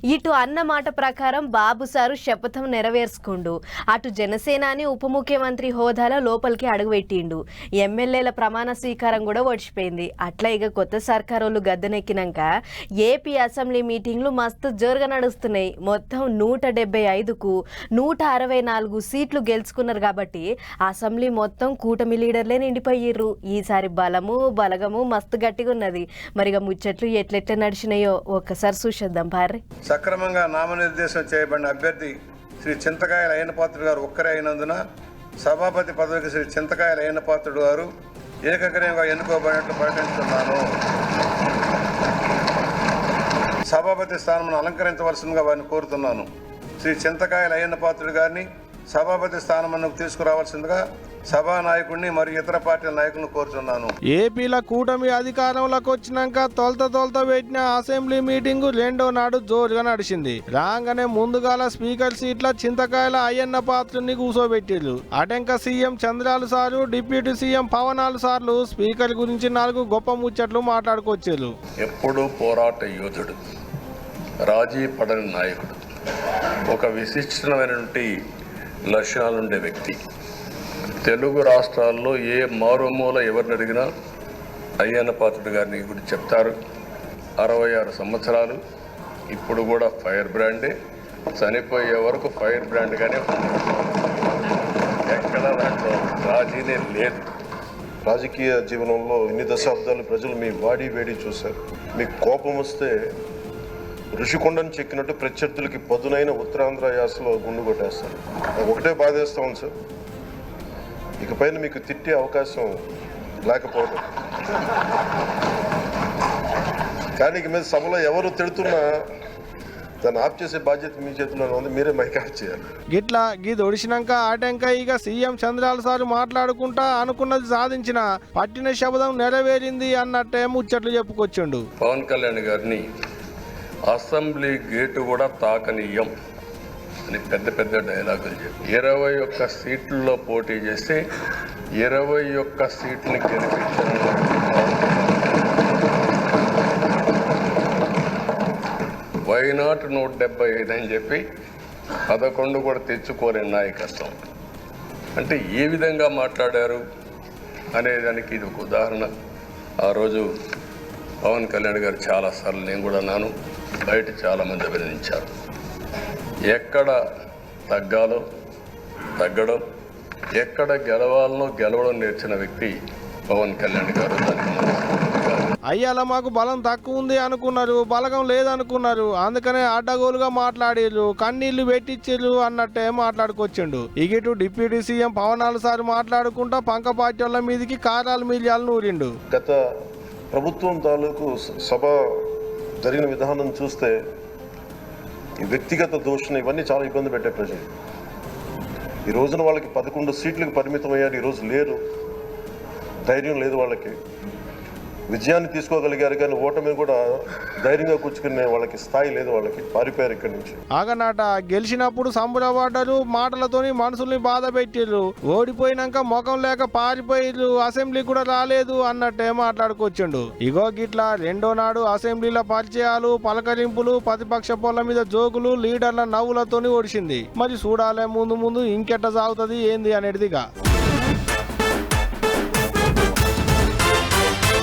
ఇటు అన్న మాట ప్రకారం బాబు సారు శపథం నెరవేర్చుకుండు. అటు జనసేనాని ఉప ముఖ్యమంత్రి హోదాలో లోపలికి అడుగుపెట్టిండు. ఎమ్మెల్యేల ప్రమాణ స్వీకారం కూడా ఓడిచిపోయింది. అట్లా ఇక కొత్త సర్కారోళ్ళు గద్దెనెక్కినాక ఏపీ అసెంబ్లీ మీటింగ్లు మస్తు జోరుగా నడుస్తున్నాయి. మొత్తం 175కు 164 సీట్లు గెలుచుకున్నారు కాబట్టి అసెంబ్లీ మొత్తం కూటమి లీడర్లే నిండిపోయిర్రు. ఈసారి బలగము మస్తు గట్టిగా ఉన్నది. మరిగా ముచ్చట్లు ఎట్లెట్లా నడిచినాయో ఒక్కసారి చూసేద్దాం భార్య. సక్రమంగా నామనిర్దేశం చేయబడిన అభ్యర్థి శ్రీ చింతకాయల అయ్యన్నపాత్రుడు గారు ఒక్కరే అయినందున సభాపతి పదవికి శ్రీ చింతకాయల అయ్యన్నపాత్రుడు గారు ఏకగ్రీవంగా ఎన్నుకోబడినట్లు ప్రకటిస్తున్నాను. సభాపతి స్థానం అలంకరించవలసిందిగా వారిని కోరుతున్నాను. శ్రీ చింతకాయల అయ్యన్నపాత్రుడు గారిని సభాపతి స్థానం తీసుకురావాల్సిందిగా సభానాయకుడిని మరియు ఇతర పార్టీల నాయకులను కోరుతున్నాను. ఏపీల కూటమి అధికారంలోకి వచ్చినాక తొలత పెట్టిన అసెంబ్లీ మీటింగు రెండో నాడు జోరుగా నడిచింది. రాగానే ముందుగాల స్పీకర్ సీట్ల చింతకాయల అయ్యన్న పాత్రుని కూర్చోబెట్టిరు. అటెంక సీఎం చంద్రాలు సారు, డిప్యూటీ సీఎం పవనాలు సార్లు స్పీకర్ గురించి 4 గొప్ప ముచ్చట్లు మాట్లాడుకొచ్చారు. ఎప్పుడు పోరాట యోధుడు, రాజీ పడని నాయకుడు, ఒక విశిష్టమైనటువంటి లక్షణాలుండే వ్యక్తి. తెలుగు రాష్ట్రాల్లో ఏ మారుమూల ఎవరిని అడిగినా అయ్యన్న పాత్రుడు గారిని గురించి చెప్తారు. 66 సంవత్సరాలు, ఇప్పుడు కూడా ఫైర్ బ్రాండే, చనిపోయే వరకు ఫైర్ బ్రాండ్గానే ఎక్కడ దాంట్లో రాజీనే లేదు. రాజకీయ జీవనంలో ఇన్ని దశాబ్దాలు ప్రజలు మీ వాడి వేడి చూశారు. మీకు కోపం వస్తే ఋషికొండను చెక్కినట్టు ప్రత్యర్థులకి పదునైన ఉత్తరాంధ్ర యాసలో గుండు కొట్టేస్తారు. ఒకటే బాధేస్తా ఉంది సార్, ఇకపైన మీకు తిట్టే అవకాశం లేకపోవడం. కానీ ఇక మీద సభలో ఎవరు తిడుతున్నా దాన్ని ఆఫ్ చేసే బాధ్యత మీ చేతిలో ఉంది. మీరే మైక్ ఆఫ్ చేయాలి. గిట్లా గీది ఒడిసినాక ఆటంక ఇక సీఎం చంద్రాల సారు మాట్లాడుకుంటా అనుకున్నది సాధించిన, పట్టిన శబ్దం నెరవేరింది అన్నట్టే ముచ్చట్లు చెప్పుకొచ్చిండు. పవన్ కళ్యాణ్ గారిని అసెంబ్లీ గేటు కూడా తాకనీయం అని పెద్ద డైలాగులు చెప్పి 21 సీట్లలో పోటీ చేసి 21 సీట్ని గెలిపించారు. వైనాట్ 175 అని చెప్పి 11 కూడా తెచ్చుకోలేని నాయకత్వం. అంటే ఏ విధంగా మాట్లాడారు అనేదానికి ఇది ఒక ఉదాహరణ. ఆ రోజు పవన్ కళ్యాణ్ గారు చాలాసార్లు, నేను కూడా నాను బయట చాలామంది అభినందించారు. ఎక్కడ తగ్గడం, ఎక్కడ గెలవాలనో గెలవడం నేర్చిన వ్యక్తి పవన్ కళ్యాణ్ గారు. అయ్యాల మాకు బలం తక్కువ ఉంది అనుకున్నారు, బలగం లేదనుకున్నారు, అందుకనే అడ్డగోలుగా మాట్లాడిర్రు, కన్నీళ్లు పెట్టించిర్రు అన్నట్టే మాట్లాడుకొచ్చిండు. ఇగిటు డిప్యూటీ సీఎం పవనాలు సార్ మాట్లాడుకుంటా పంక పార్టీ వాళ్ళ మీదికి కారాలు మిర్యాలు నూరిండు. గత ప్రభుత్వం తాలూకు సభ జరిగిన విధానం చూస్తే ఈ వ్యక్తిగత దూషణ ఇవన్నీ చాలా ఇబ్బంది పెట్టే ప్రజలు. ఈ రోజున వాళ్ళకి 11 సీట్లకు పరిమితం అయ్యారు, ఈరోజు లేరు, ధైర్యం లేదు వాళ్ళకి. విజయాన్ని తీసుకోగలిగారు కానీ ఓటమిని కూడా ధైర్యంగా కూర్చుకునే వాళ్ళకి స్థాయి లేదు, వాళ్ళకి పారిపోయారు ఇక్కడి నుంచి. ఆగనాట గెలిచినప్పుడు సంబరపడ్డారు, మాటలతోని మనుషుల్ని బాధ పెట్టిర్రు, ఓడిపోయినాక ముఖం లేక పారిపోయిర్రు, అసెంబ్లీ కూడా రాలేదు అన్నట్టే మాట్లాడుకొచ్చిండు. ఇగో గిట్లా రెండో నాడు అసెంబ్లీల పరిచయాలు, పలకరింపులు, ప్రతిపక్ష పొల్ల మీద జోకులు, లీడర్ల నవ్వులతోని ఓడిసింది. మరి చూడాలే ముందు ఇంకెట్ట సాగుతుంది ఏంది అనేదిగా.